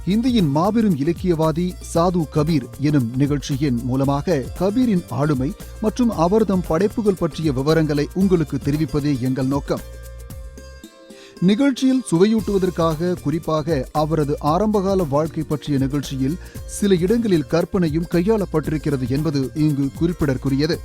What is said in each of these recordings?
இந்தியின் மாபெரும் இலக்கியவாதி சாது கபீர் எனும் நிகழ்ச்சியின் மூலமாக கபீரின் ஆளுமை மற்றும் அவர்தம் படைப்புகள் பற்றிய விவரங்களை உங்களுக்கு தெரிவிப்பதே எங்கள் நோக்கம். நிகழ்ச்சியில் சுவையூட்டுவதற்காக குறிப்பாக அவரது ஆரம்பகால வாழ்க்கை பற்றிய நிகழ்ச்சியில் சில இடங்களில் கற்பனையும் கையாளப்பட்டிருக்கிறது என்பது இங்கு குறிப்பிடற்குரியது.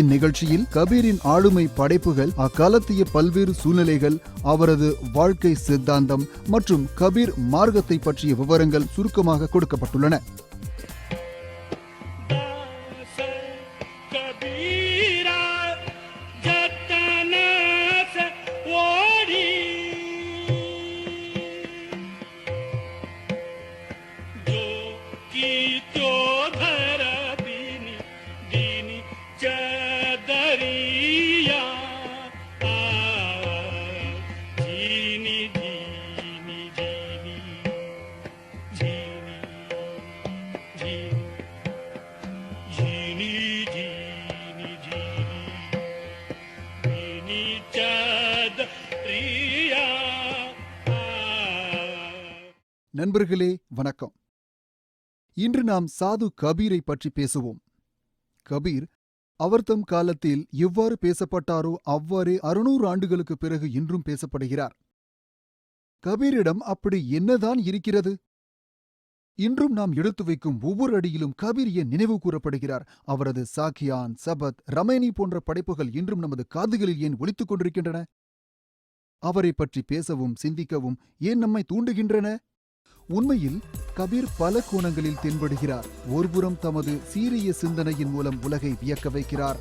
இந்நிகழ்ச்சியில் கபீரின் ஆளுமை படைப்புகள், அக்காலத்திய பல்வேறு சூழ்நிலைகள், அவரது வாழ்க்கை சித்தாந்தம் மற்றும் கபீர் மார்க்கத்தை பற்றிய விவரங்கள் சுருக்கமாக கொடுக்கப்பட்டுள்ளன. நண்பர்களே வணக்கம். இன்று நாம் சாது கபீரை பற்றி பேசுவோம். கபீர் அவர்தம் காலத்தில் எவ்வாறு பேசப்பட்டாரோ அவ்வாறே 600 ஆண்டுகளுக்கு பிறகு இன்றும் பேசப்படுகிறார். கபீரிடம் அப்படி என்னதான் இருக்கிறது? இன்றும் நாம் எடுத்து வைக்கும் ஒவ்வொரு அடியிலும் கபீர் ஏன் நினைவு கூறப்படுகிறார்? அவரது சாக்கியான், சபத், ரமைனி போன்ற படைப்புகள் இன்றும் நமது காதுகளில் ஏன் ஒலித்துக் கொண்டிருக்கின்றன? அவரை பற்றி பேசவும் சிந்திக்கவும் ஏன் நம்மை தூண்டுகின்றன? உண்மையில் கபீர் பல கோணங்களில் தென்படுகிறார். ஒருபுறம் தமது சீரிய சிந்தனையின் மூலம் உலகை வியக்க வைக்கிறார்.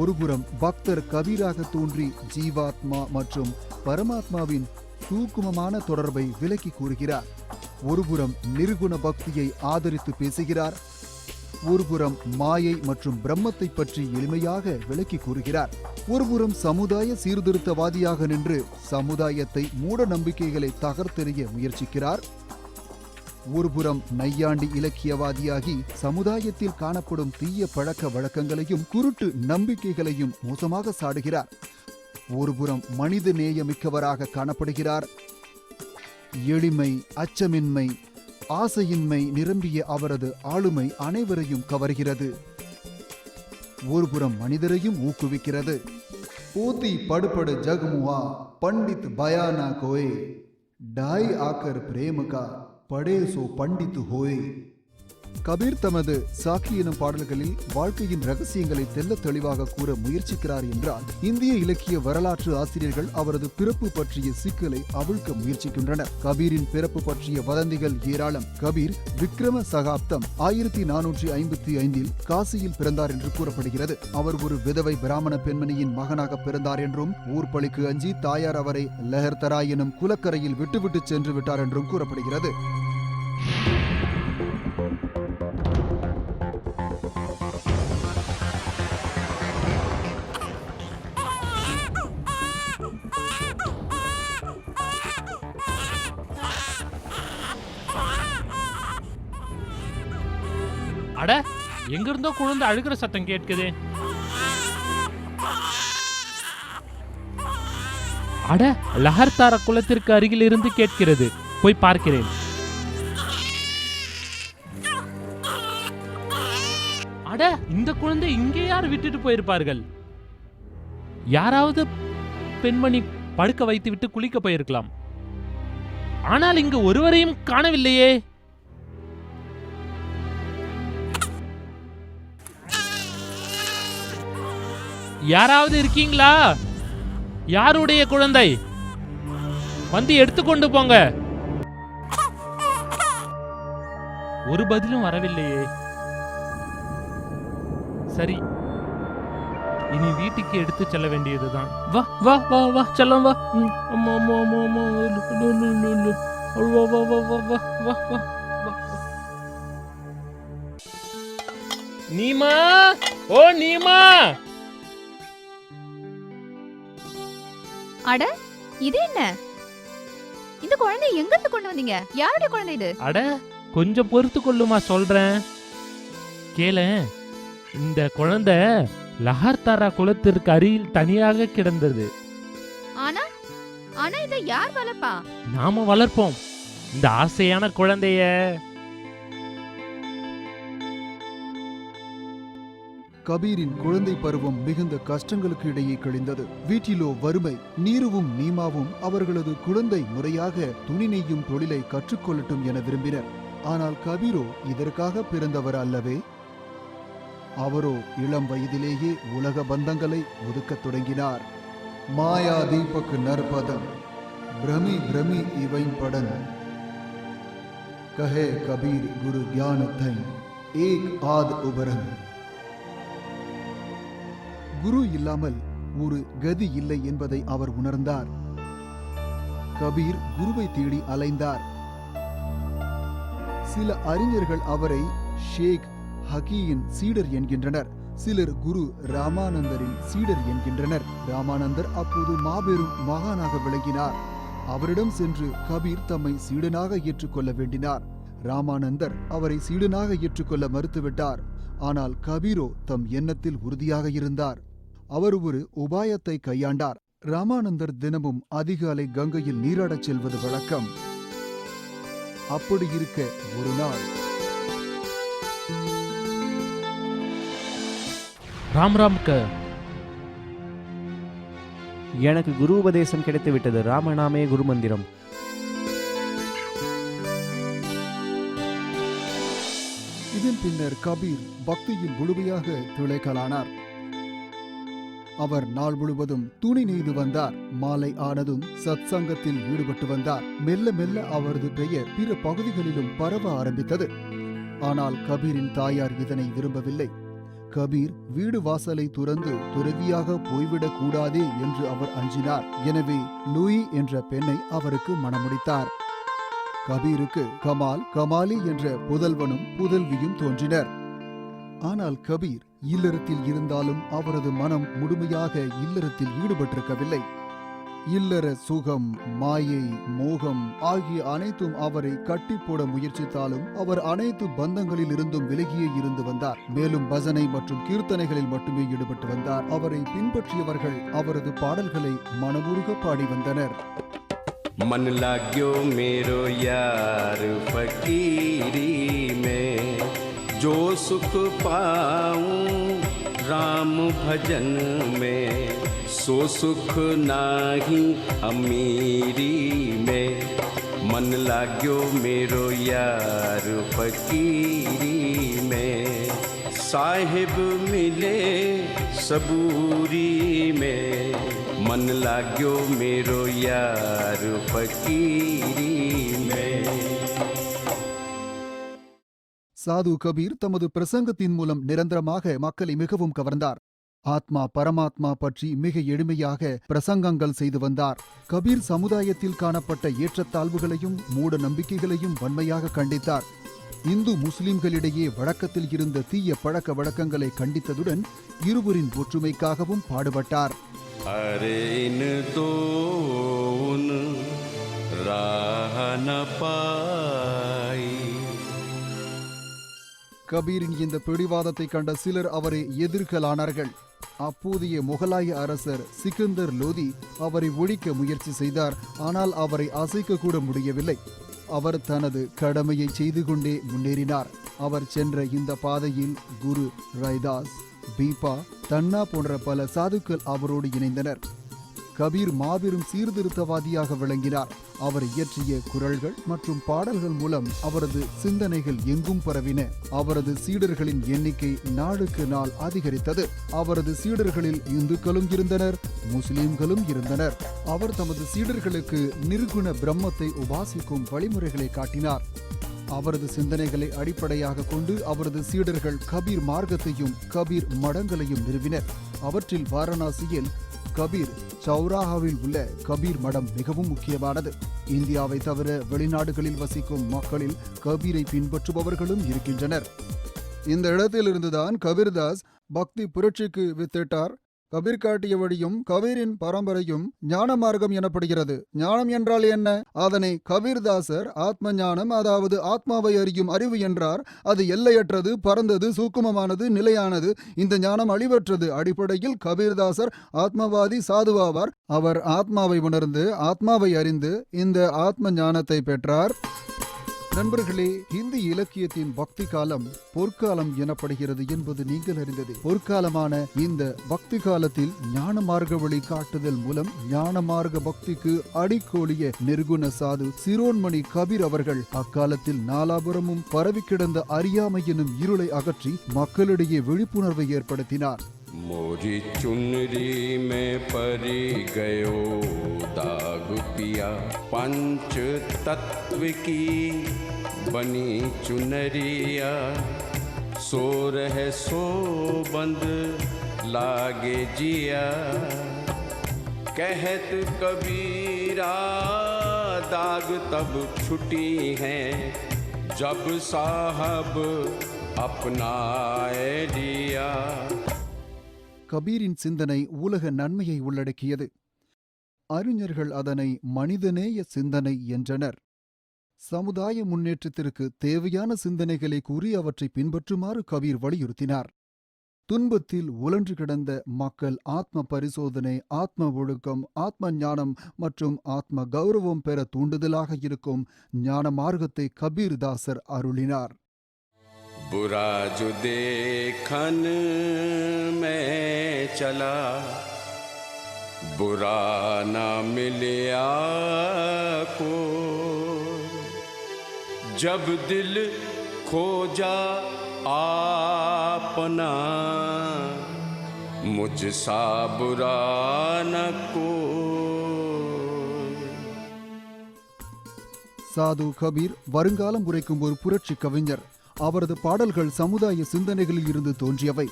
ஒருபுறம் பக்தர் கபீராக தோன்றி ஜீவாத்மா மற்றும் பரமாத்மாவின் சூக்குமமான தொடர்பை விளக்கி கூறுகிறார். ஒருபுறம் நிர்குண பக்தியை ஆதரித்து பேசுகிறார். ஒருபுறம் மாயை மற்றும் பிரம்மத்தை பற்றி எளிமையாக விளக்கி கூறுகிறார். ஒருபுறம் சமுதாய சீர்திருத்தவாதியாக நின்று சமுதாயத்தை மூட நம்பிக்கைகளை தகர்த்தெறிய முயற்சிக்கிறார். ஒருபுறம் நையாண்டி இலக்கியவாதியாகி சமுதாயத்தில் காணப்படும் தீய பழக்க வழக்கங்களையும் குருட்டு நம்பிக்கைகளையும் மோசமாக சாடுகிறார். ஒருபுறம் மனித நேயமிக்கவராக காணப்படுகிறார். எளிமை, அச்சமின்மை, ஆசையின்மை நிரம்பிய அவரது ஆளுமை அனைவரையும் கவர்கிறது. ஒருபுறம் மனிதரையும் ஊக்குவிக்கிறது. போத்தி படுபடு ஜகமுவா பண்டித் பயானா கோயே டாய் ஆக்கர் பிரேமகா படே சோ பண்டித்து ஹோய். கபீர் தமது சாக்கி எனும் பாடல்களில் வாழ்க்கையின் ரகசியங்களை தெள்ளத் தெளிவாக கூற முயற்சிக்கிறார் என்றால், இந்திய இலக்கிய வரலாற்று ஆசிரியர்கள் அவரது பிறப்பு பற்றிய சிக்கலை அவிழ்க்க முயற்சிக்கின்றனர். கபீரின் பிறப்பு பற்றிய வதந்திகள் ஏராளம். கபீர் விக்ரம சகாப்தம் 1455 காசியில் பிறந்தார் என்று கூறப்படுகிறது. அவர் ஒரு விதவை பிராமண பெண்மணியின் மகனாக பிறந்தார் என்றும், ஊர்பழிக்கு அஞ்சி தாயார் அவரை லெஹர்தராய் எனும் குலக்கரையில் விட்டுவிட்டு சென்று விட்டார் என்றும் கூறப்படுகிறது. அட, எங்க இருந்தோ குழந்தை அழுகிற சத்தம் கேட்குது. அட, லஹர்தாரா குளத்திற்கு அருகில் இருந்து கேட்கிறது. போய் பார்க்கிறேன். அட, இந்த குழந்தை இங்கே யார் விட்டுட்டு போயிருப்பார்கள்? யாராவது பெண்மணி படுக்க வைத்து விட்டு குளிக்க போயிருக்கலாம். ஆனால் இங்கு ஒருவரையும் காணவில்லையே. யாராவது இருக்கீங்களா? யாருடைய குழந்தை? வந்து எடுத்துக்கொண்டு போங்க. ஒரு பதிலும் வரவில்லையே. சரி, இனி வீட்டுக்கு எடுத்து செல்ல வேண்டியதுதான். வா வா வா வா செல்லம் வா. அம்மா அம்மா அம்மா அம்மா வா வா வா வா வா வா வா. நீமா, ஓ நீமா. அட, இது என்ன? இந்த குழந்தை எங்க இருந்து கொண்டு வந்தீங்க? யாருடைய குழந்தை இது? அட, கொஞ்சம் பொறுத்து கொள்ளுமா, சொல்றேன் கேள. இந்த குழந்தை லஹர்தாரா குளத்திற்கு அருகில் தனியாக கிடந்தது. ஆனா ஆனா இதை யார் வளர்ப்பா? நாம வளர்ப்போம். இந்த ஆசையான குழந்தைய கபீரின் குழந்தை பருவம் மிகுந்த கஷ்டங்களுக்கு இடையே கழிந்தது. வீட்டிலோ வறுமை. நீருவும் நீமாவும் அவர்களது குழந்தை முறையாக துணி நெய்யும் தொழிலை கற்றுக்கொள்ளட்டும் என விரும்பினர். ஆனால் கபீரோ இதற்காக பிறந்தவர் அல்லவே. அவரோ இளம் வயதிலேயே உலக பந்தங்களை ஒதுக்கத் தொடங்கினார். மாயா தீபக் நற்பதம் பிரமி பிரமி இவை படன் கஹே கபீர் குரு ஞானத்தை ஏக் ஆத் உபரன். குரு இல்லாமல் ஒரு கதி இல்லை என்பதை அவர் உணர்ந்தார். கபீர் குருவை தேடி அலைந்தார். சில அறிஞர்கள் அவரை ஷேக் ஹகியின் சீடர் என்கின்றனர். சிலர் குரு ராமானந்தரின் சீடர் என்கின்றனர். ராமானந்தர் அப்போது மாபெரும் மகானாக விளங்கினார். அவரிடம் சென்று கபீர் தம்மை சீடனாக ஏற்றுக்கொள்ள வேண்டினார். ராமானந்தர் அவரை சீடனாக ஏற்றுக்கொள்ள மறுத்துவிட்டார். ஆனால் கபீரோ தம் எண்ணத்தில் உறுதியாக இருந்தார். அவர் ஒரு உபாயத்தை கையாண்டார். ராமானந்தர் தினமும் அதிகாலை கங்கையில் நீராடச் செல்வது வழக்கம். அப்படியிருக்க ஒரு நாள் ராம்ராம்க எனக்கு குரு உபதேசம் கிடைத்து விட்டது. ராமநாமே குரு மந்திரம். இதன் பின்னர் கபீர் பக்தியில் முழுமையாக திளைக்கலானார். அவர் நாள் முழுவதும் துணி நெய்து வந்தார். மாலை ஆனதும் சத் சங்கத்தில் ஈடுபட்டு வந்தார். மெல்ல மெல்ல அவரது பெயர் பிற பகுதிகளிலும் பரவ ஆரம்பித்தது. ஆனால் கபீரின் தாயார் இதனை விரும்பவில்லை. கபீர் வீடு வாசலை துறந்து துறவியாக போய்விடக் கூடாதே என்று அவர் அஞ்சினார். எனவே லூயி என்ற பெண்ணை அவருக்கு மணமுடித்தார். கபீருக்கு கமால், கமாலி என்ற புதல்வனும் புதல்வியும் தோன்றினர். ஆனால் கபீர் இல்லறத்தில் இருந்தாலும் அவரது மனம் முழுமையாக இல்லறத்தில் ஈடுபட்டிருக்கவில்லை. இல்லற சுகம், மாயை, மோகம் ஆகிய அனைத்தும் அவரை கட்டிப்போட முயற்சித்தாலும் அவர் அனைத்து பந்தங்களில் இருந்தும் விலகியே இருந்து வந்தார். மேலும் பஜனை மற்றும் கீர்த்தனைகளில் மட்டுமே ஈடுபட்டு வந்தார். அவரை பின்பற்றியவர்கள் அவரது பாடல்களை மனமுருக பாடி வந்தனர். मन लाग्यो मेरो यार फकीरी में, जो सुख पाऊं राम भजन में, सो सुख नाही अमीरी में। मन लाग्यो मेरो यार फकीरी में, साहिब मिले सबूरी में। मन लाग्यो मेरो यार फकीरी में। சாது கபீர் தமது பிரசங்கத்தின் மூலம் நிரந்தரமாக மக்களை மிகவும் கவர்ந்தார். ஆத்மா பரமாத்மா பற்றி மிக எளிமையாக பிரசங்கங்கள் செய்து வந்தார். கபீர் சமுதாயத்தில் காணப்பட்ட ஏற்றத்தாழ்வுகளையும் மூட நம்பிக்கைகளையும் வன்மையாக கண்டித்தார். இந்து முஸ்லிம்களிடையே வழக்கத்தில் இருந்த தீய பழக்க வழக்கங்களை கண்டித்ததுடன் இருவரின் ஒற்றுமைக்காகவும் பாடுபட்டார். अरे इन दोन राह न पाई। கபீரின் இந்த பிடிவாதத்தை கண்ட சிலர் அவரை எதிர்க்கலானார்கள். அப்போதைய முகலாய அரசர் சிக்கந்தர் லோதி அவரை ஒழிக்க முயற்சி செய்தார். ஆனால் அவரை அசைக்க கூட முடியவில்லை. அவர் தனது கடமையை செய்து கொண்டே முன்னேறினார். அவர் சென்ற இந்த பாதையில் குரு ரைதாஸ், பீபா, தன்னா போன்ற பல சாதுக்கள் அவரோடு இணைந்தனர். கபீர் மாபெரும் சீர்திருத்தவாதியாக விளங்கினார். அவர் இயற்றிய குறள்கள் மற்றும் பாடல்கள் மூலம் அவரது சிந்தனைகள் எங்கும் பரவின. அவரது சீடர்களின் எண்ணிக்கை நாளுக்கு நாள் அதிகரித்தது. அவரது சீடர்களில் இந்துக்களும் இருந்தனர், முஸ்லிம்களும் இருந்தனர். அவர் தமது சீடர்களுக்கு நிர்குண பிரம்மத்தை உபாசிக்கும் வழிமுறைகளை காட்டினார். அவரது சிந்தனைகளை அடிப்படையாக கொண்டு அவரது சீடர்கள் கபீர் மார்க்கத்தையும் கபீர் மடங்களையும் நிறுவினர். அவற்றில் வாரணாசியில் கபீர் சௌராஹாவில் உள்ள கபீர் மடம் மிகவும் முக்கியமானது. இந்தியாவை தவிர வெளிநாடுகளில் வசிக்கும் மக்களில் கபீரை பின்பற்றுபவர்களும் இருக்கின்றனர். இந்த இடத்திலிருந்துதான் கபீர்தாஸ் பக்தி புரட்சிக்கு வித்திட்டார். கபீர் காட்டிய வழியும் கபீரின் பரம்பரையும் ஞான மார்க்கம் எனப்படுகிறது. ஞானம் என்றால் என்ன? அதனை கபீர்தாசர் ஆத்ம ஞானம், அதாவது ஆத்மாவை அறியும் அறிவு என்றார். அது எல்லையற்றது, பரந்தது, சூக்குமமானது, நிலையானது. இந்த ஞானம் அழிவற்றது. அடிப்படையில் கபீர்தாசர் ஆத்மவாதி சாதுவாவார். அவர் ஆத்மாவை உணர்ந்து ஆத்மாவை அறிந்து இந்த ஆத்ம ஞானத்தை பெற்றார். நண்பர்களே, இந்தி இலக்கியத்தின் பக்தி காலம் பொற்காலம் எனப்படுகிறது என்பது நீங்கள் அறிந்தது. பொற்காலமான இந்த பக்தி காலத்தில் ஞான மார்க்க வழி காட்டுதல் மூலம் ஞான மார்க்க பக்திக்கு அடிக்கோலிய நிர்குண சாது சிரோன்மணி கபீர் அவர்கள் அக்காலத்தில் நாலாபுரமும் பரவி கிடந்த அறியாமை எனும் இருளை அகற்றி மக்களிடையே விழிப்புணர்வை ஏற்படுத்தினார். मोरी चुनरी में परी गयो दाग पिया, पंच तत्व की बनी चुनरिया, सो रहे सो बंद लागे जिया, कहत कबीरा दाग तब छुटी है, जब साहब अपनाए लिया. கபீரின் சிந்தனை உலக நன்மையை உள்ளடக்கியது. அறிஞர்கள் அதனை மனிதநேய சிந்தனை என்றனர். சமுதாய முன்னேற்றத்திற்கு தேவையான சிந்தனைகளை கூறி அவற்றை பின்பற்றுமாறு கபீர் வலியுறுத்தினார். துன்பத்தில் உழன்று கிடந்த மக்கள் ஆத்ம பரிசோதனை, ஆத்ம ஒழுக்கம், ஆத்ம ஞானம் மற்றும் ஆத்ம கௌரவம் பெற தூண்டுதலாக இருக்கும் ஞான மார்க்கத்தை கபீர்தாசர் அருளினார். बुरा जो देखन में चला, बुरा ना मिलया को, जब दिल खोजा आपना, मुझसा बुरा न को. சாது கபீர் வருங்காலம் உரைக்கும் ஒரு புரட்சி கவிஞர். அவரது பாடல்கள் சமுதாய சிந்தனைகளில் இருந்து தோன்றியவை.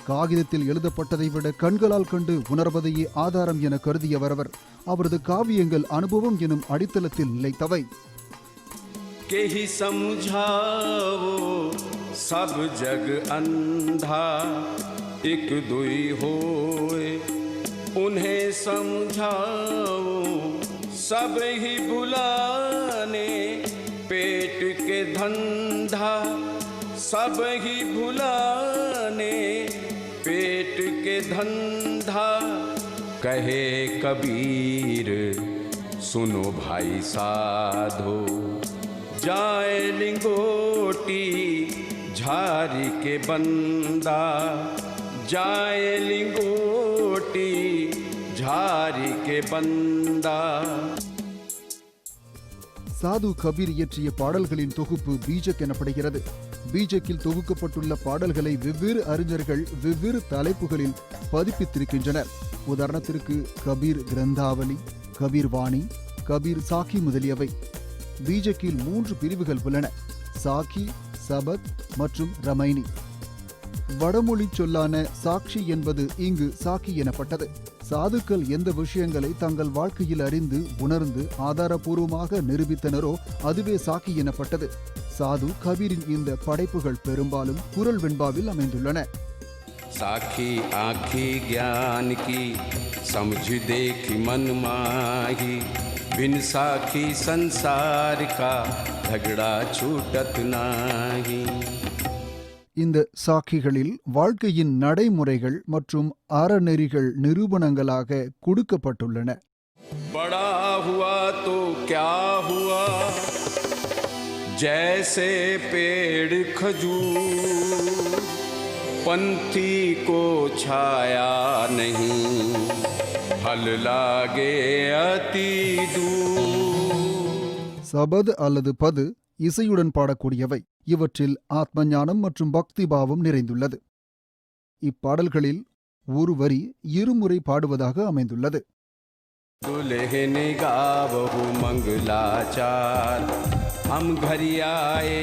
காகிதத்தில் எழுதப்பட்டதை விட கண்களால் கண்டு உணர்வதையே ஆதாரம் என கருதியவர் அவர். அவரது காவியங்கள் அனுபவம் எனும் அடித்தளத்தில் நிலைத்தவை. के ही समझाओ सब जग अंधा, एक दुई होए उन्हें समझाओ, सब ही भुलाने पेट के धंधा, सब ही भुलाने पेट के धंधा. कहे कबीर सुनो भाई साधो, जाए लिंगोटी झारी के बंदा, जाए लिंगोटी झारी के बंदा. சாது கபீர் இயற்றிய பாடல்களின் தொகுப்பு பீஜக் எனப்படுகிறது. பீஜக்கில் தொகுக்கப்பட்டுள்ள பாடல்களை வெவ்வேறு அறிஞர்கள் வெவ்வேறு தலைப்புகளில் பதிப்பித்திருக்கின்றனர். உதாரணத்திற்கு கபீர் கிரந்தாவலி, கபீர் வாணி, கபீர் சாக்கி முதலியவை. பீஜக்கில் 3 பிரிவுகள் உள்ளன: சாக்கி, சபத் மற்றும் ரமைனி. வடமொழி சொல்லான சாட்சி என்பது இங்கு சாக்கி எனப்பட்டது. சாதுக்கள் எந்த விஷயங்களை தங்கள் வாழ்க்கையில் அறிந்து உணர்ந்து ஆதாரபூர்வமாக நிரூபித்தனரோ அதுவே சாக்கி எனப்பட்டது. சாது கபீரின் இந்த படைப்புகள் பெரும்பாலும் குரல் வெண்பாவில் அமைந்துள்ளன. साखी आखी ज्ञान की समझ देखी मन माही, बिन साखी संसार का झगड़ा छूटत नाही. இந்த சாக்கிகளில் வாழ்க்கையின் நடைமுறைகள் மற்றும் அறநெறிகள் நிரூபணங்களாக கொடுக்கப்பட்டுள்ளன. बड़ा हुआ तो क्या हुआ, जैसे पेड़ खजूर, पंथी को छाया नहीं, फल लागे अति दूर. சபத் அல்லது பது இசையுடன் பாடக்கூடியவை. இவற்றில் ஆத்ம ஞானம் மற்றும் பக்தி பாவம் நிறைந்துள்ளது. இப்பாடல்களில் ஒரு வரி இருமுறை பாடுவதாக அமைந்துள்ளது. दुल्हन गावहु मंगलाचार, हम घर आए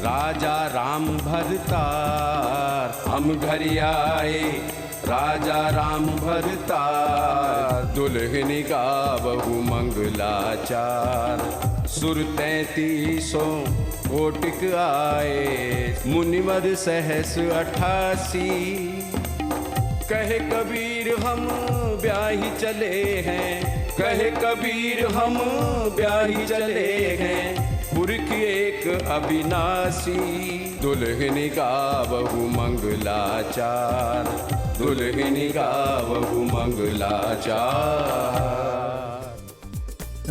राजा राम भरतार, हम घर आए राजा राम भरतार. दुल्हन गावहु मंगलाचार, सुर 3300 कोटिक आए, मुनिवर सहस 88, कहे कबीर हम ब्याही चले हैं, कहे कबीर हम ब्याही चले हैं, पुरख एक अविनाशी। दुल्हन गावहु मंगलाचार, दुल्हन गावहु मंगलाचार।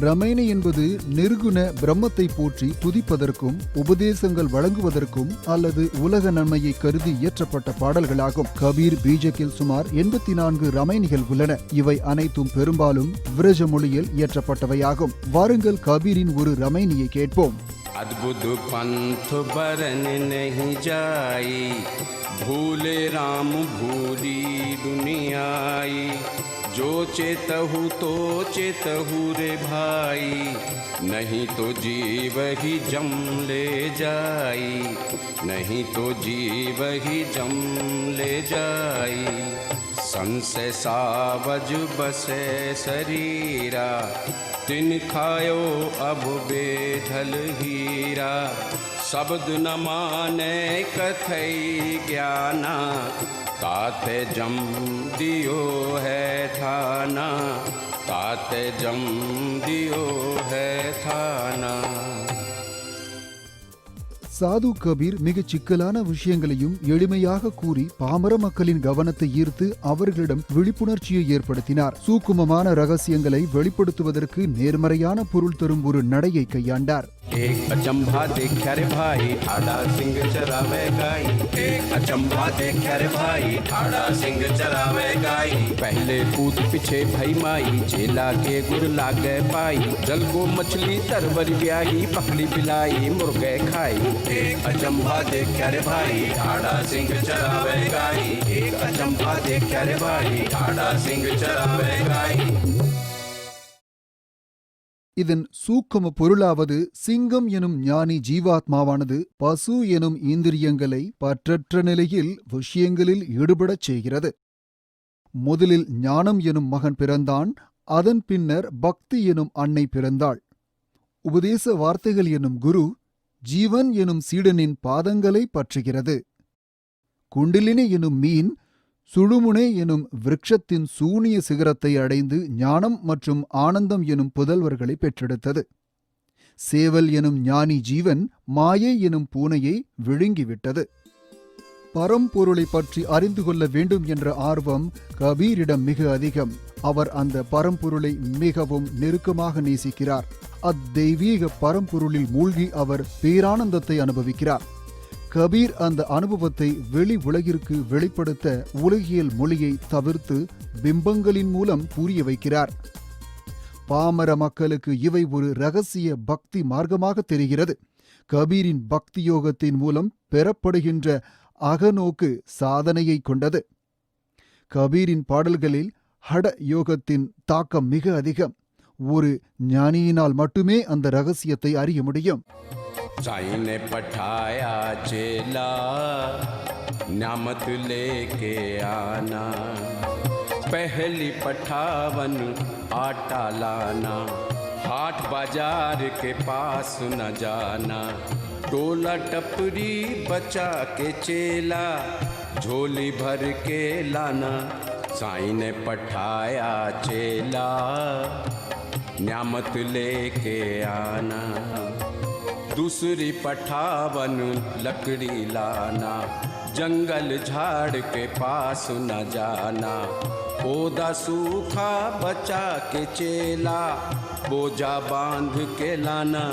ரமைனி என்பது நிர்குண பிரம்மத்தை போற்றி துதிப்பதற்கும் உபதேசங்கள் வழங்குவதற்கும் அல்லது உலக நன்மையை கருதி இயற்றப்பட்ட பாடல்களாகும். கபீர் பீஜக்கில் சுமார் 84 ரமைனிகள் உள்ளன. இவை அனைத்தும் பெரும்பாலும் விரஜ மொழியில் இயற்றப்பட்டவையாகும். வாருங்கள் கபீரின் ஒரு ரமைனியை கேட்போம். अद्भुत पंथ बरन नहीं जाई, भूले राम भूली दुनियाई। जो चेतहु तो चेतहु रे भाई, नहीं तो जीव ही जम ले जाई, नहीं तो जीव ही जम ले जाई। संशय सावज बसे शरीरा, तिन खायो अब बेढल हीरा। शब्द न माने कथई ज्ञाना, ताते जम दियो है थाना, ताते जम दियो है थाना। சாது கபீர் மிகச் சிக்கலான விஷயங்களையும் எளிமையாக கூறி பாமர மக்களின் கவனத்தை ஈர்த்து அவர்களிடம் விழிப்புணர்ச்சியை ஏற்படுத்தினார். சூக்குமமான ரகசியங்களை வெளிப்படுத்துவதற்கு நேர்மறையான பொருள் தரும் ஒரு நடையை கையாண்டார். एक अचंभा देखा रे भाई, ठाड़ा सिंह चरावे गाई। एक अचंभा देखा रे भाई, ठाड़ा सिंह चरावे गाई। पहले कूद पीछे भई माई, चेला के गुर लागे पाई। जल को मछली तरवर ब्याही, पकड़ी पिलाई मुर्गे खाई। एक अचंभा देखा रे भाई, ठाड़ा सिंह चरावे गाई। एक अचंभा देखा रे भाई, ठाड़ा सिंह चरावे गाई। இதன் சூக்கும பொருளாவது, சிங்கம் எனும் ஞானி ஜீவாத்மாவானது பசு எனும் இந்திரியங்களை பற்றற்ற நிலையில் விஷயங்களில் ஈடுபடச் செய்கிறது. முதலில் ஞானம் எனும் மகன் பிறந்தான், அதன் பின்னர் பக்தி எனும் அன்னை பிறந்தாள். உபதேச வார்த்தைகள் எனும் குரு ஜீவன் எனும் சீடனின் பாதங்களை பற்றுகிறது. குண்டிலினி எனும் மீன் சுழுமுனை எனும் விருட்சத்தின் சூனிய சிகரத்தை அடைந்து ஞானம் மற்றும் ஆனந்தம் எனும் புதல்வர்களை பெற்றெடுத்தது. சேவல் எனும் ஞானி ஜீவன் மாயை எனும் பூனையை விழுங்கிவிட்டது. பரம்பொருளை பற்றி அறிந்து கொள்ள வேண்டும் என்ற ஆர்வம் கபீரிடம் மிக அதிகம். அவர் அந்த பரம்பொருளை மிகவும் நெருக்கமாக நேசிக்கிறார். அத்தெய்வீக பரம்பொருளில் மூழ்கி அவர் பேரானந்தத்தை அனுபவிக்கிறார். கபீர் அந்த அனுபவத்தை வெளி உலகிற்கு வெளிப்படுத்த உலகியல் மொழியை தவிர்த்து பிம்பங்களின் மூலம் புரிய வைக்கிறார். பாமர மக்களுக்கு இவை ஒரு இரகசிய பக்தி மார்க்கமாக தெரிகிறது. கபீரின் பக்தி யோகத்தின் மூலம் பெறப்படுகின்ற அகநோக்கு சாதனையை கொண்டது. கபீரின் பாடல்களில் ஹட யோகத்தின் தாக்கம் மிக அதிகம். ஒரு ஞானியினால் மட்டுமே அந்த ரகசியத்தை அறிய முடியும். साईं ने पठाया चेला, न्यामत लेके आना। पहली पठावन आटा लाना, हाट बाजार के पास न जाना। टोला टपरी बचा के चेला, झोली भर के लाना। साईं ने पठाया चेला, न्यामत लेके आना। दूसरी पठावन लकड़ी लाना, जंगल झाड़ के पास न जाना। पौधा सूखा बचा के चेला, बोझा बांध के लाना।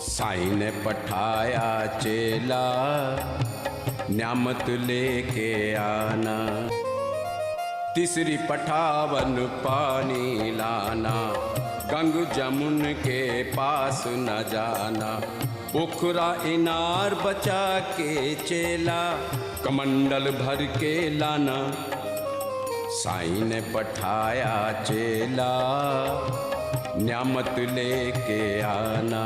साईं ने पठाया चेला, न्यामत लेके आना। तीसरी पठावन पानी लाना, गंग जमुन के पास न जाना। पोखरा इनार बचा के चेला, कमंडल भर के लाना। साईं ने पठाया चेला, न्यामत लेके आना.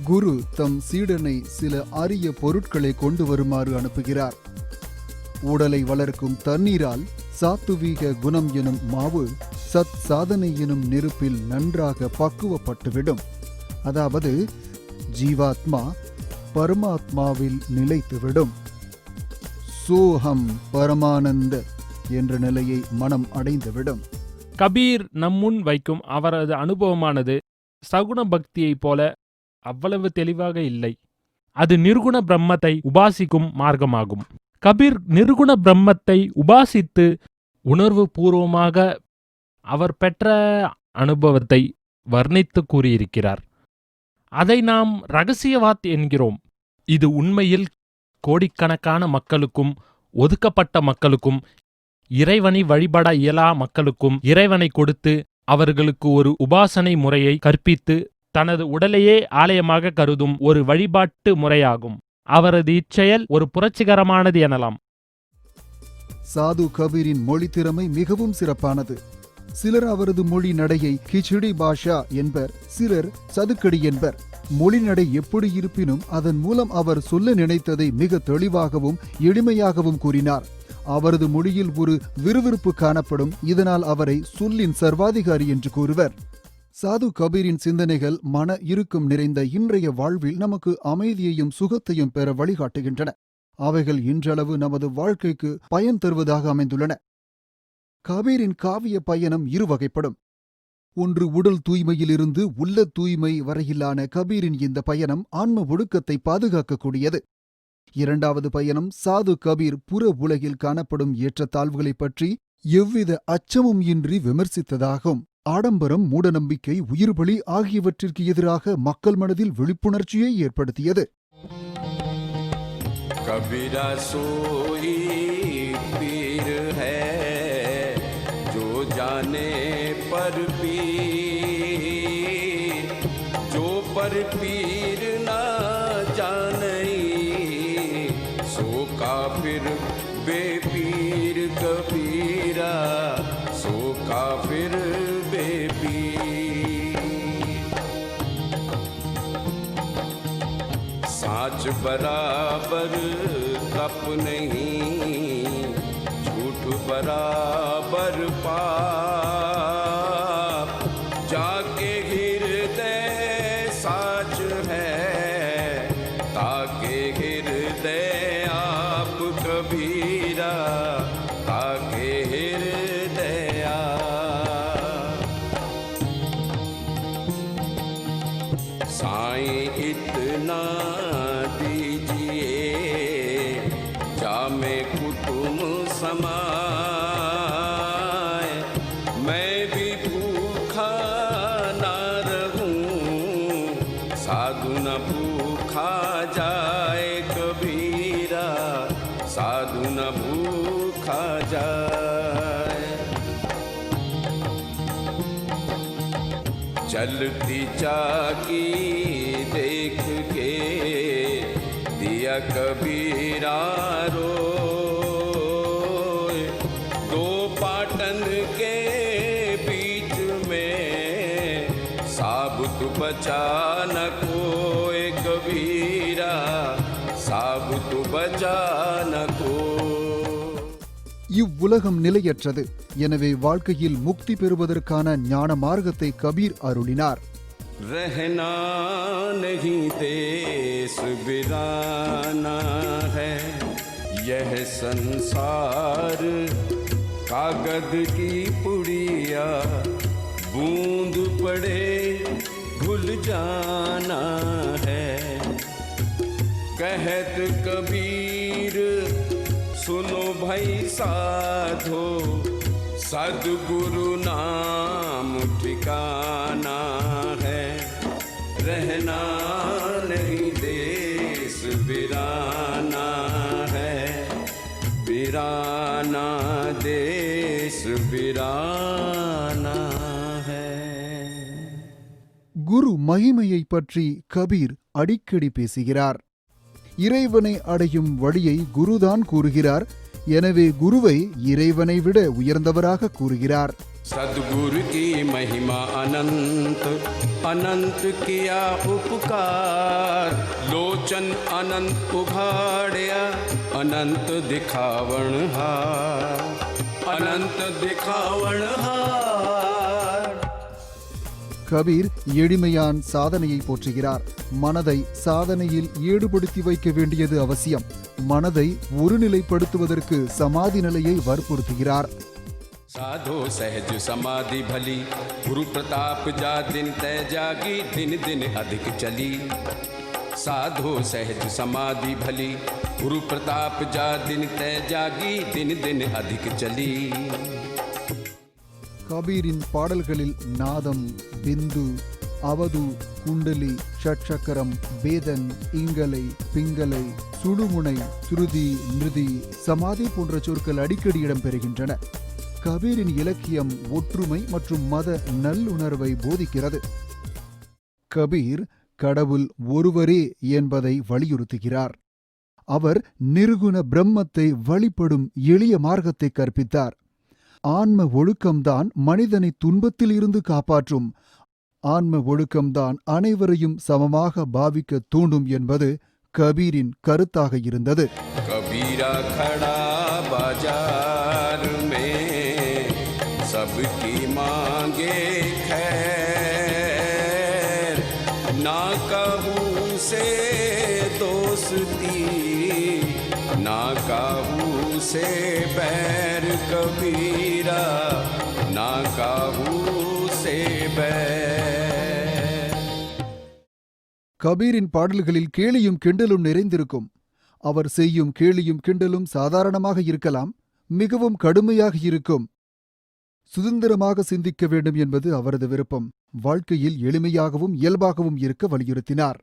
குரு தம் சீடனை சில அரிய பொருட்களை கொண்டு வருமாறு அனுப்புகிறார். உடலை வளர்க்கும் தண்ணீரால் சாத்துவீக குணம் எனும் மாவு சத் சாதனை எனும் நெருப்பில் நன்றாக பக்குவப்பட்டுவிடும். அதாவது ஜீவாத்மா பரமாத்மாவில் நிலைத்துவிடும். சோஹம் பரமானந்த என்ற நிலையை மனம் அடைந்துவிடும். கபீர் நம்முன் வைக்கும் அவரது அனுபவமானது சகுண பக்தியைப் போல அவ்வளவு தெளிவாக இல்லை. அது நிர்குண பிரம்மத்தை உபாசிக்கும் மார்க்கமாகும். கபீர் நிர்குண பிரம்மத்தை உபாசித்து உணர்வு பூர்வமாக அவர் பெற்ற அனுபவத்தை வர்ணித்து கூறியிருக்கிறார். அதை நாம் ரகசியவாத் என்கிறோம். இது உண்மையில் கோடிக்கணக்கான மக்களுக்கும் ஒதுக்கப்பட்ட மக்களுக்கும் இறைவனை வழிபட இயலா மக்களுக்கும் இறைவனை கொடுத்து அவர்களுக்கு ஒரு உபாசனை முறையை கற்பித்து தனது உடலையே ஆலயமாக கருதும் ஒரு வழிபாட்டு முறையாகும். அவரது இச்செயல் ஒரு புரட்சிகரமானது எனலாம். சாது கபீரின் மொழி திறமை மிகவும் சிறப்பானது. சிலர் அவரது மொழி நடையை கிச்சடி பாஷா என்பர், சிலர் சதுக்கடி என்பர். மொழி நடை எப்படி இருப்பினும் அதன் மூலம் அவர் சொல்ல நினைத்ததை மிக தெளிவாகவும் எளிமையாகவும் கூறினார். அவரது மொழியில் ஒரு விறுவிறுப்பு காணப்படும். இதனால் அவரை சொல்லின் சர்வாதிகாரி என்று கூறுவர். சாது கபீரின் சிந்தனைகள் மன இறுக்கம் நிறைந்த இன்றைய வாழ்வில் நமக்கு அமைதியையும் சுகத்தையும் பெற வழிகாட்டுகின்றன. அவைகள் இன்றளவு நமது வாழ்க்கைக்கு பயன் தருவதாக அமைந்துள்ளன. கபீரின் காவிய பயணம் இருவகைப்படும். ஒன்று, உடல் தூய்மையிலிருந்து உள்ள தூய்மை வரையிலான கபீரின் இந்த பயணம் ஆன்ம ஒடுக்கத்தை பாதுகாக்கக்கூடியது. இரண்டாவது பயணம் சாது கபீர் புற உலகில் காணப்படும் ஏற்றத்தாழ்வுகளைப் பற்றி எவ்வித அச்சமும் இன்றி விமர்சித்ததாகும். ஆடம்பரம், மூடநம்பிக்கை, உயிர்பலி ஆகியவற்றிற்கு எதிராக மக்கள் மனதில் விழிப்புணர்ச்சியை ஏற்படுத்தியது. कबीरा सोई पीर है जो जाने पर पीर, जो पर पीर ना जानई सो काफिर बेपीर। कबीरा सो काफिर बेपीर। साच बराबर कप नहीं, झूठ बराबर पाप। जाके हृदय साच है ताके हृदय आप। कबीरा ताके हृदय आप। साईं इतना समाए मैं भी भूखा ना रहूं, साधु न भूखा जाए। कबीरा साधु न भूखा जाए। चलती चाकी देख के दिया कबीरा रो। बचा न कोई कबीरा साबुत बचा न को। இவ்வுலகம் நிலையற்றது. எனவே வாழ்க்கையில் முக்தி பெறுவதற்கான ஞான மார்க்கத்தை கபீர் அருளினார். रहना नहीं देश बिराना है, यह संसार कागज की पुड़िया। बूंद पड़े भूल जाना है, कहत कबीर सुनो भाई साधो। सद्गुरु नाम ठिकाना है, रहना नहीं देश बिराना है। बिराना देश बिराना है। குரு மகிமையை பற்றி கபீர் அடிக்கடி பேசுகிறார். இறைவனை அடையும் வழியை குருதான் கூறுகிறார். எனவே குருவை இறைவனை விட உயர்ந்தவராக கூறுகிறார். सद्गुरु की महिमा अनंत, अनंत किया उपकार। लोचन अनंत उघाड़िया, अनंत दिखावण हार। अनंत दिखावण हार। கபீர் எளிமையான் சாதனையை போற்றுகிறார். மனதை சாதனையில் ஈடுபடுத்தி வைக்க வேண்டியது அவசியம். மனதை ஒருநிலைப்படுத்துவதற்கு சமாதி நிலையை வற்புறுத்துகிறார். साधो सहज समाधि भली, गुरु प्रताप जा दिन तय जागी, दिन दिन अधिक चली। साधो सहज समाधि भली, गुरु प्रताप जा दिन तय जागी, दिन दिन अधिक चली। கபீரின் பாடல்களில் நாதம், பிந்து, அவது, குண்டலி, ஷட்சக்கரம், பேதன், இங்கலை, பிங்கலை, சுடுமுனை, சுருதி, நிருதி, சமாதி போன்ற சொற்கள் அடிக்கடி இடம்பெறுகின்றன. கபீரின் இலக்கியம் ஒற்றுமை மற்றும் மத நல்லுணர்வை போதிக்கிறது. கபீர் கடவுள் ஒருவரே என்பதை வலியுறுத்துகிறார். அவர் நிர்குண பிரம்மத்தை வழிபடும் எளிய மார்க்கத்தை கற்பித்தார். ஆன்ம ஒழுக்கம்தான் மனிதனை துன்பத்தில் இருந்து காப்பாற்றும். ஆன்ம ஒழுக்கம்தான் அனைவரையும் சமமாக பாவிக்க தூண்டும் என்பது கபீரின் கருத்தாக இருந்தது. कबीरा खड़ा बाजार में, सबकी मांगे खैर, ना कहूँ से दोस्ती, ना कहूँ से बैर, कबीरा ना कहूँ से बैर। கபீரின் பாடல்களில் கேலியும் கிண்டலும் நிறைந்திருக்கும். அவர் செய்யும் கேலியும் கிண்டலும் சாதாரணமாக இருக்கலாம், மிகவும் கடுமையாக இருக்கும். சுதந்திரமாக சிந்திக்க வேண்டும் என்பது அவரது விருப்பம். வாழ்க்கையில் எளிமையாகவும் இயல்பாகவும் இருக்க வலியுறுத்தினார்.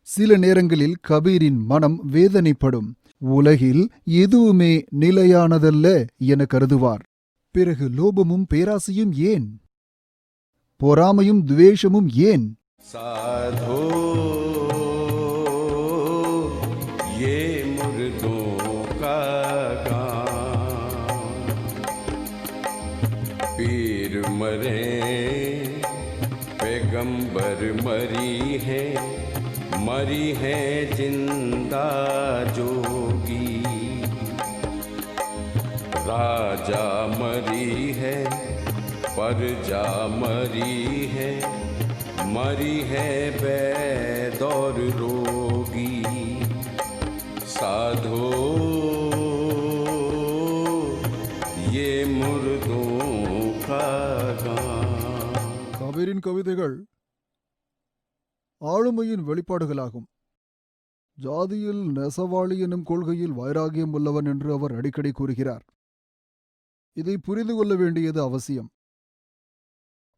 சில நேரங்களில் கபீரின் மனம் வேதனைப்படும். உலகில் எதுவுமே நிலையானதல்ல என கருதுவார். பிறகு லோபமும் பேராசையும் ஏன்? பொறாமையும் துவேஷமும் ஏன்? साधो ये मुर्दों का गान, पीर मरे पैगंबर मरी है जिंदा जोगी, राजा मरी है प्रजा मरी है वैद और रोगी। साधो ये मुर्दों का गान। கபீரின் கவிதைகள் ஆளுமையின் வெளிப்பாடுகளாகும். ஜாதியில் நெசவாளி எனும் கொள்கையில் வைராகியம் உள்ளவன் என்று அவர் அடிக்கடி கூறுகிறார். இதை புரிந்து கொள்ள வேண்டியது அவசியம்.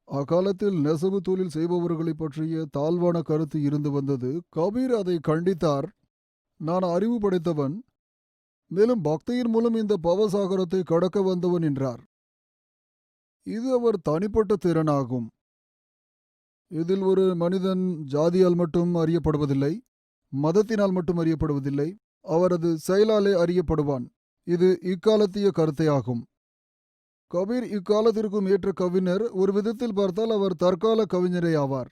அக்காலத்தில் நெசவு தொழில் செய்பவர்களைப் பற்றிய தாழ்வான கருத்து இருந்து வந்தது. கபீர் அதை கண்டித்தார். நான் அறிவு படைத்தவன், மேலும் பக்தியின் மூலம் இந்த பவசாகரத்தை கடக்க வந்தவன் என்றார். இது அவர் தனிப்பட்ட திறனாகும். இதில் ஒரு மனிதன் ஜாதியால் மட்டும் அறியப்படுவதில்லை, மதத்தினால் மட்டும் அறியப்படுவதில்லை, அவரது செயலாலே அறியப்படுவான். இது இக்காலத்திய கருத்தையாகும். கபீர் இக்காலத்திற்கும் ஏற்ற கவிஞர். ஒரு விதத்தில் பார்த்தால் அவர் தற்கால கவிஞரே ஆவார்.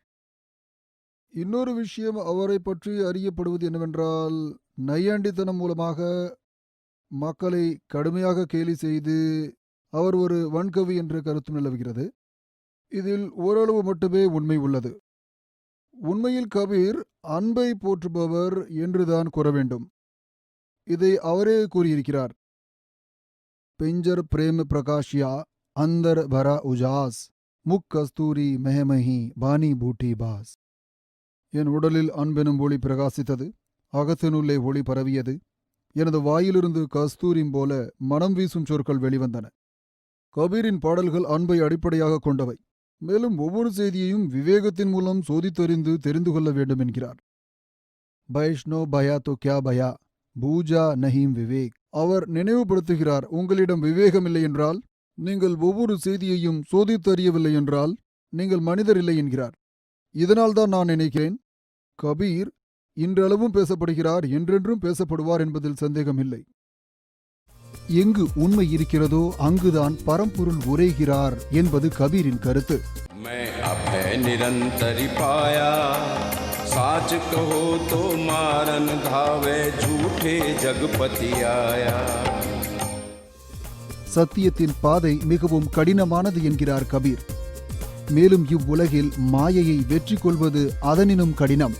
இன்னொரு விஷயம் அவரை பற்றி அறியப்படுவது என்னவென்றால், நையாண்டித்தனம் மூலமாக மக்களை கடுமையாக கேலி செய்து அவர் ஒரு வன்கவி என்ற கருத்து நிலவுகிறது. இதில் ஓரளவு மட்டுமே உண்மை உள்ளது. உண்மையில் கபீர் அன்பை போற்றுபவர் என்றுதான் கூற வேண்டும். இதை அவரே கூறியிருக்கிறார். पिंजर प्रेम प्रकाशिया अंदर भरा उजास मुख कस्तूरी महमही बानी बूटी बास. என் உடலில் அன்பெனும் ஒளி பிரகாசித்தது, அகத்தினுள்ளே ஒளி பரவியது. எனது வாயிலிருந்து கஸ்தூரிம் போல மனம் வீசும் சொற்கள் வெளிவந்தன. கபீரின் பாடல்கள் அன்பை அடிப்படையாக கொண்டவை. மேலும் ஒவ்வொரு செய்தியையும் விவேகத்தின் மூலம் சோதித்தறிந்து தெரிந்து கொள்ள வேண்டும் என்கிறார். வைஷ்ணோ பயா தோ கியா பயா, பூஜா நஹீம் விவேக். அவர் நினைவுபடுத்துகிறார், உங்களிடம் விவேகமில்லை என்றால், நீங்கள் ஒவ்வொரு செய்தியையும் சோதித்தறியவில்லை என்றால் நீங்கள் மனிதர் இல்லை என்கிறார். இதனால்தான் நான் நினைக்கிறேன் கபீர் இன்றளவும் பேசப்படுகிறார், என்றென்றும் பேசப்படுவார் என்பதில் சந்தேகமில்லை. எங்கு உண்மை இருக்கிறதோ அங்குதான் பரம்பொருள் உரைகிறார் என்பது கபீரின் கருத்து. मैं अभय निरंतर पाया साच कहो तो मारन धावे झूठे जगपति आया. சத்தியத்தின் பாதை மிகவும் கடினமானது என்கிறார் கபீர். மேலும் இவ்வுலகில் மாயையை வெற்றி கொள்வது அதனினும் கடினம்.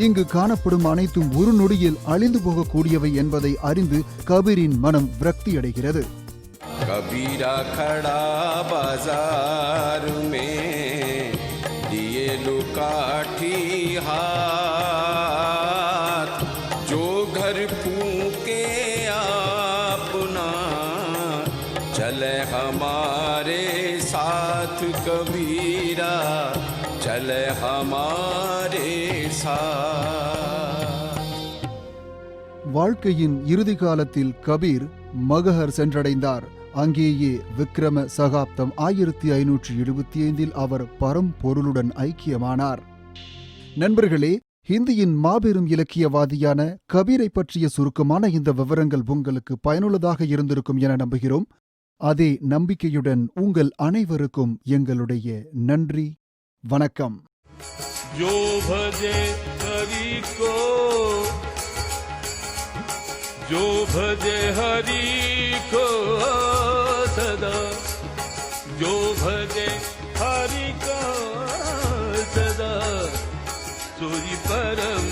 இங்கு காணப்படும் அனைத்தும் ஒரு நொடியில் அழிந்து போகக்கூடியவை என்பதை அறிந்து கபீரின் மனம் விரக்தியடைகிறது. कबीरा खड़ा बाजार में दिए लुकाठी हाथ जो घर फूके अपना चले हमारे साथ कबीरा चले हमारे साथ. வாழ்க்கையின் இறுதி காலத்தில் கபீர் மகஹர் சென்றடைந்தார். அங்கேயே விக்ரம சகாப்தம் 1575 அவர் பரம்பொருளுடன் ஐக்கியமானார். நண்பர்களே, ஹிந்தியின் மாபெரும் இலக்கியவாதியான கபீரை பற்றிய சுருக்கமான இந்த விவரங்கள் உங்களுக்கு பயனுள்ளதாக இருந்திருக்கும் என நம்புகிறோம். அதே நம்பிக்கையுடன் உங்கள் அனைவருக்கும் எங்களுடைய நன்றி, வணக்கம். जो भजे हरि को, जो भजे हरि को सदा, जो भजे हरि को सदा, सोई परम